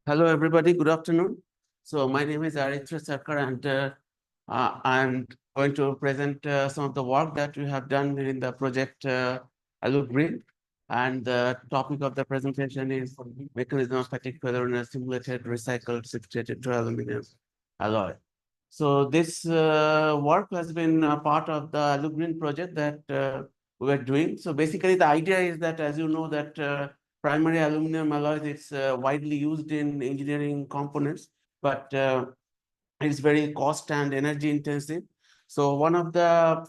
Hello, everybody. Good afternoon. So my name is Aritra Sarkar, and I'm going to present some of the work that we have done in the project Alu Green. And the topic of the presentation is mechanism of fatigue failure in a simulated recycled 68 aluminum alloy. So this work has been a part of the Alu Green project that we are doing. So basically, the idea is that, as you know, that primary aluminum alloys, it's widely used in engineering components, but it's very cost and energy intensive. So one of the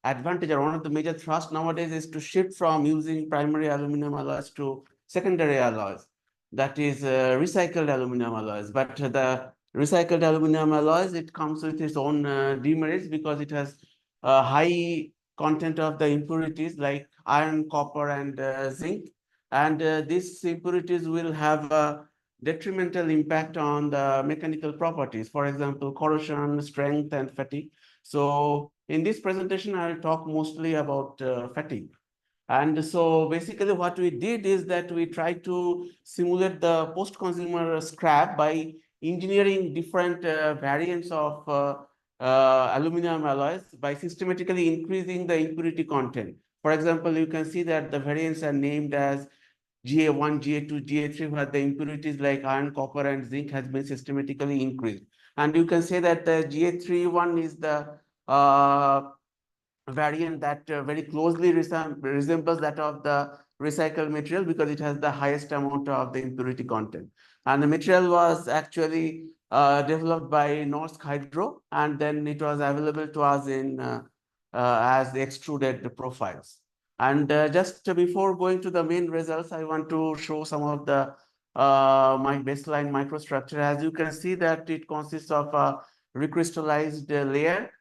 advantage or one of the major thrust nowadays is to shift from using primary aluminum alloys to secondary alloys, that is recycled aluminum alloys. But the recycled aluminum alloys, it comes with its own demerits because it has high content of the impurities like iron, copper, and zinc. And these impurities will have a detrimental impact on the mechanical properties, for example, corrosion, strength, and fatigue. So in this presentation, I'll talk mostly about fatigue. And so basically what we did is that we tried to simulate the post-consumer scrap by engineering different variants of aluminum alloys by systematically increasing the impurity content. For example, you can see that the variants are named as GA1, GA2, GA3, where the impurities like iron, copper, and zinc has been systematically increased. And you can say that the GA3 one is the variant that very closely resembles that of the recycled material because it has the highest amount of the impurity content. And the material was actually developed by Norsk Hydro, and then it was available to us in as the extruded profiles. And just before going to the main results, I want to show some of the my baseline microstructure. As you can see that it consists of a recrystallized layer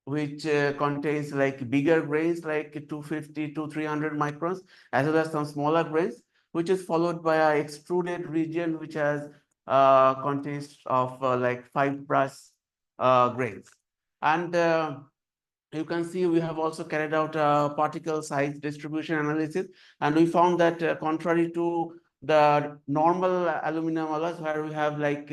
which contains like bigger grains like 250 to 300 microns, as well as some smaller grains, which is followed by an extruded region which has contains of like fibrous grains. And you can see we have also carried out a particle size distribution analysis, and we found that contrary to the normal aluminum alloys where we have like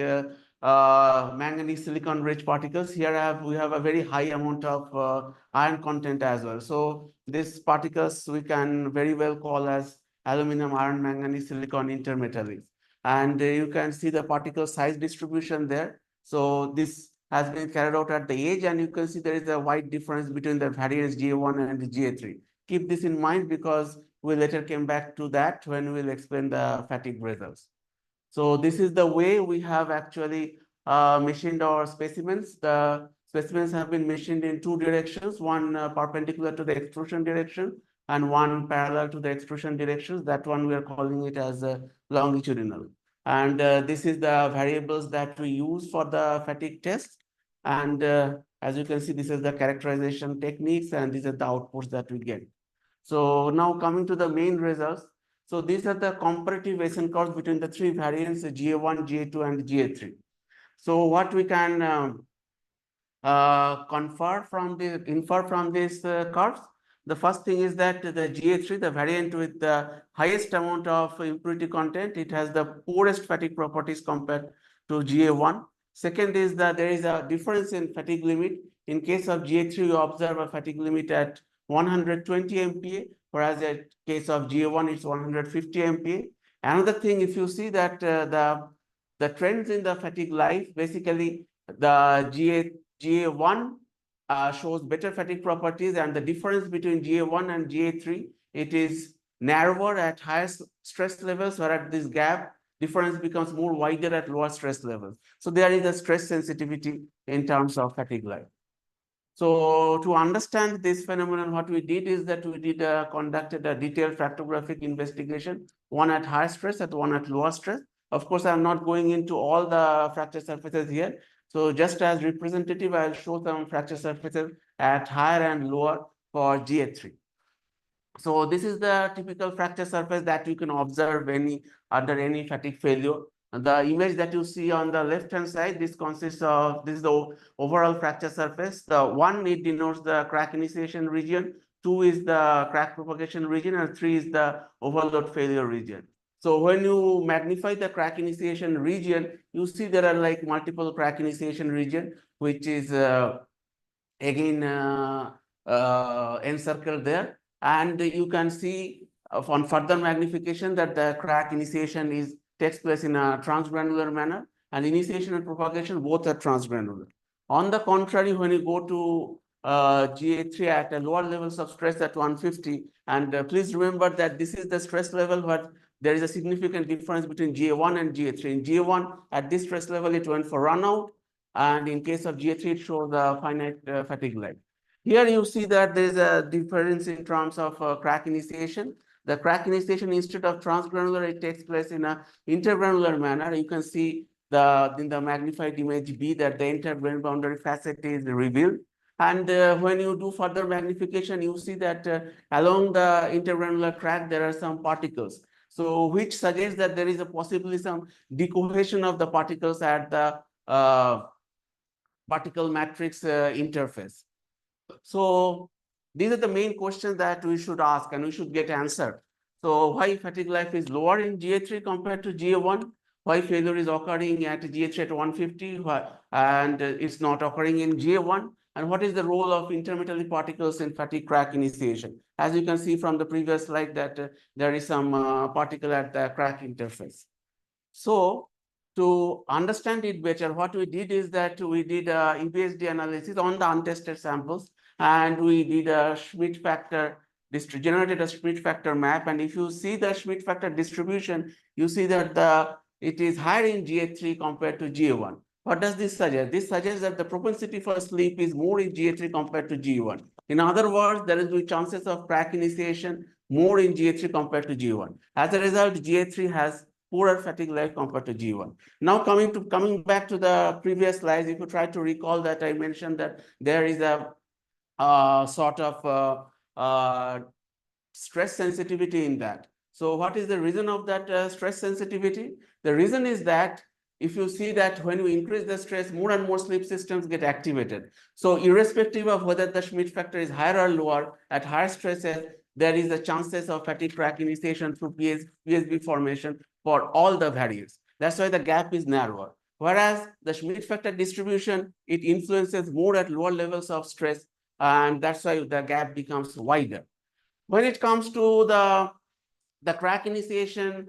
manganese silicon rich particles, here we have a very high amount of iron content as well. So these particles we can very well call as aluminum iron manganese silicon intermetallics, and you can see the particle size distribution there. So this has been carried out at the edge, and you can see there is a wide difference between the variants GA1 and GA3. Keep this in mind because we later came back to that when we'll explain the fatigue results. So this is the way we have actually machined our specimens. The specimens have been machined in two directions, one perpendicular to the extrusion direction and one parallel to the extrusion directions. That one we are calling it as longitudinal. And this is the variables that we use for the fatigue test. And as you can see, this is the characterization techniques, and these are the outputs that we get. So now coming to the main results. So these are the comparative Bayesian curves between the three variants, GA1, GA2, and GA3. So what we can infer from these curves, the first thing is that the GA3, the variant with the highest amount of impurity content, it has the poorest fatigue properties compared to GA1. Second is that there is a difference in fatigue limit. In case of GA3, you observe a fatigue limit at 120 MPa, whereas in case of GA1, it's 150 MPa. Another thing, if you see that the trends in the fatigue life, basically the GA1 shows better fatigue properties, and the difference between GA1 and GA3, it is narrower at higher stress levels, whereas this gap difference becomes more wider at lower stress levels. So there is a stress sensitivity in terms of fatigue life. So to understand this phenomenon, what we did is that we conducted a detailed fractographic investigation, one at high stress and one at lower stress. Of course, I'm not going into all the fracture surfaces here. So just as representative, I'll show some fracture surfaces at higher and lower for GA3. So this is the typical fracture surface that you can observe under any fatigue failure. The image that you see on the left-hand side, this consists of, this is the overall fracture surface. The one, it denotes the crack initiation region, two is the crack propagation region, and three is the overload failure region. So when you magnify the crack initiation region, you see there are like multiple crack initiation region, which is again encircled there. And you can see on further magnification that the crack initiation takes place in a transgranular manner, and initiation and propagation both are transgranular. On the contrary, when you go to GA3 at a lower levels of stress at 150, and please remember that this is the stress level, but there is a significant difference between GA1 and GA3. In GA1, at this stress level, it went for run out, and in case of GA3, it shows the finite fatigue life. Here you see that there is a difference in terms of crack initiation. The crack initiation, instead of transgranular, it takes place in a intergranular manner. You can see in the magnified image B that the intergrain boundary facet is revealed. And when you do further magnification, you see that along the intergranular crack, there are some particles. So which suggests that there is possibly some decohesion of the particles at the particle matrix interface. So these are the main questions that we should ask and we should get answered. So why fatigue life is lower in GA3 compared to GA1? Why failure is occurring at GA3 at 150 and it's not occurring in GA1? And what is the role of intermetallic particles in fatigue crack initiation? As you can see from the previous slide that there is some particle at the crack interface. So to understand it better, what we did is that we did a UPSD analysis on the untested samples, and we did a Schmidt factor, generated a Schmidt factor map. And if you see the Schmidt factor distribution, you see that it is higher in GA3 compared to GA1. What does this suggest? This suggests that the propensity for sleep is more in GA3 compared to GA1. In other words, there is chances of crack initiation more in GA3 compared to GA1. As a result, GA3 has poorer fatigue life compared to GA1. Now coming back to the previous slides, if you try to recall that I mentioned that there is a sort of stress sensitivity in that. So what is the reason of that stress sensitivity? The reason is that if you see that when you increase the stress, more and more sleep systems get activated. So irrespective of whether the Schmidt factor is higher or lower, at higher stresses, there is a chances of fatigue crack initiation through PSB formation for all the variants. That's why the gap is narrower. Whereas the Schmidt factor distribution, it influences more at lower levels of stress, and that's why the gap becomes wider. When it comes to the crack initiation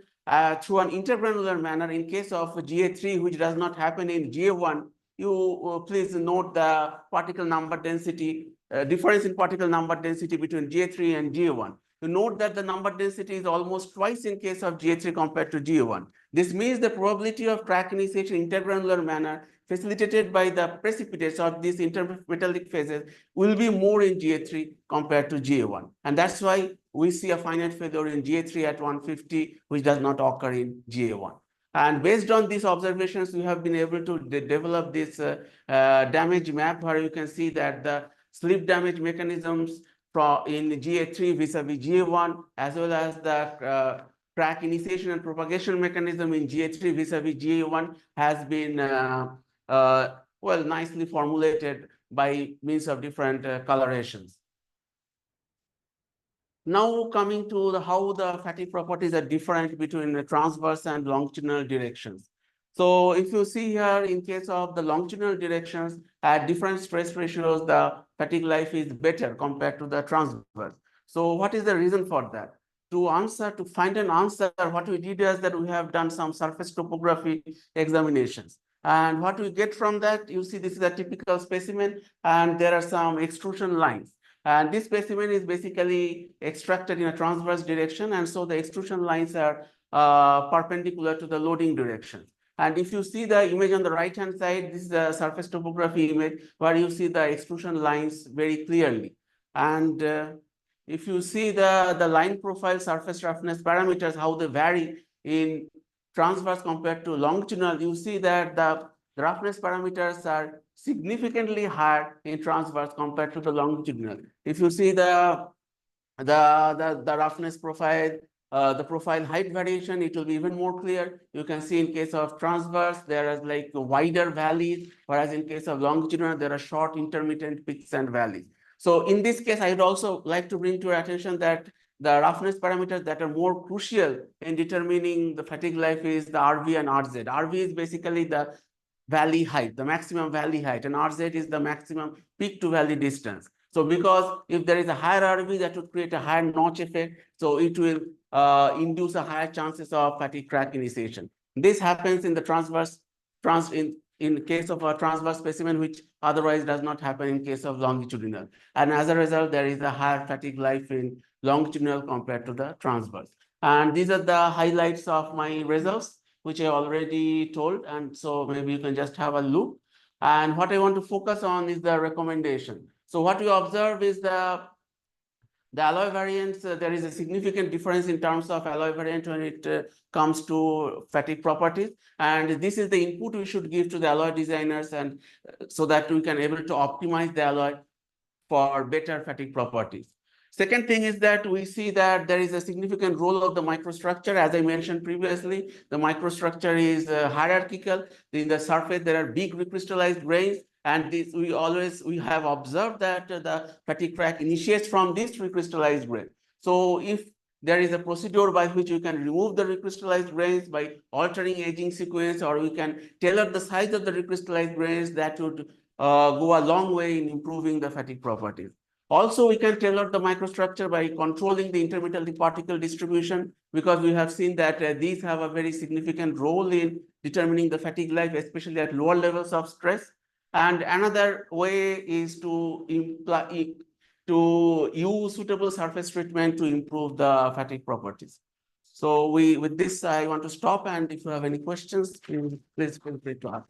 through an intergranular manner, in case of GA3, which does not happen in GA1, you please note the particle number density, difference in particle number density between GA3 and GA1. You note that the number density is almost twice in case of GA3 compared to GA1. This means the probability of crack initiation in intergranular manner facilitated by the precipitates of these intermetallic phases will be more in GA3 compared to GA1. And that's why we see a finite failure in GA3 at 150, which does not occur in GA1. And based on these observations, we have been able to develop this damage map where you can see that the sleep damage mechanisms in GA3 vis-a-vis GA1, as well as the crack initiation and propagation mechanism in GA3 vis-a-vis GA1 has been well, nicely formulated by means of different colorations. Now coming to how the fatigue properties are different between the transverse and longitudinal directions. So if you see here, in case of the longitudinal directions, at different stress ratios, the fatigue life is better compared to the transverse. So what is the reason for that? To find an answer, what we did is that we have done some surface topography examinations. And what we get from that, you see this is a typical specimen, and there are some extrusion lines. And this specimen is basically extracted in a transverse direction, and so the extrusion lines are perpendicular to the loading direction. And if you see the image on the right-hand side, this is the surface topography image where you see the extrusion lines very clearly. And if you see the line profile surface roughness parameters, how they vary in transverse compared to longitudinal, you see that the roughness parameters are significantly higher in transverse compared to the longitudinal. If you see the roughness profile, the profile height variation, it will be even more clear. You can see in case of transverse, there is like wider valleys, whereas in case of longitudinal, there are short intermittent peaks and valleys. So in this case, I would also like to bring to your attention that the roughness parameters that are more crucial in determining the fatigue life is the RV and RZ. RV is basically the valley height, the maximum valley height, and RZ is the maximum peak to valley distance. So because if there is a higher RV, that would create a higher notch effect, so it will induce a higher chances of fatigue crack initiation. This happens in the in case of a transverse specimen, which otherwise does not happen in case of longitudinal. And as a result, there is a higher fatigue life in longitudinal compared to the transverse. And these are the highlights of my results, which I already told. And so maybe you can just have a look. And what I want to focus on is the recommendation. So what we observe is the alloy variants, there is a significant difference in terms of alloy variant when it comes to fatigue properties. And this is the input we should give to the alloy designers, and so that we can able to optimize the alloy for better fatigue properties. Second thing is that we see that there is a significant role of the microstructure. As I mentioned previously, the microstructure is hierarchical. In the surface, there are big recrystallized grains. And this we have observed that the fatigue crack initiates from this recrystallized grain. So if there is a procedure by which you can remove the recrystallized grains by altering aging sequence, or we can tailor the size of the recrystallized grains, that would go a long way in improving the fatigue properties. Also, we can tailor the microstructure by controlling the intermetallic particle distribution, because we have seen that these have a very significant role in determining the fatigue life, especially at lower levels of stress. And another way is to use suitable surface treatment to improve the fatigue properties. So with this, I want to stop. And if you have any questions, please feel free to ask.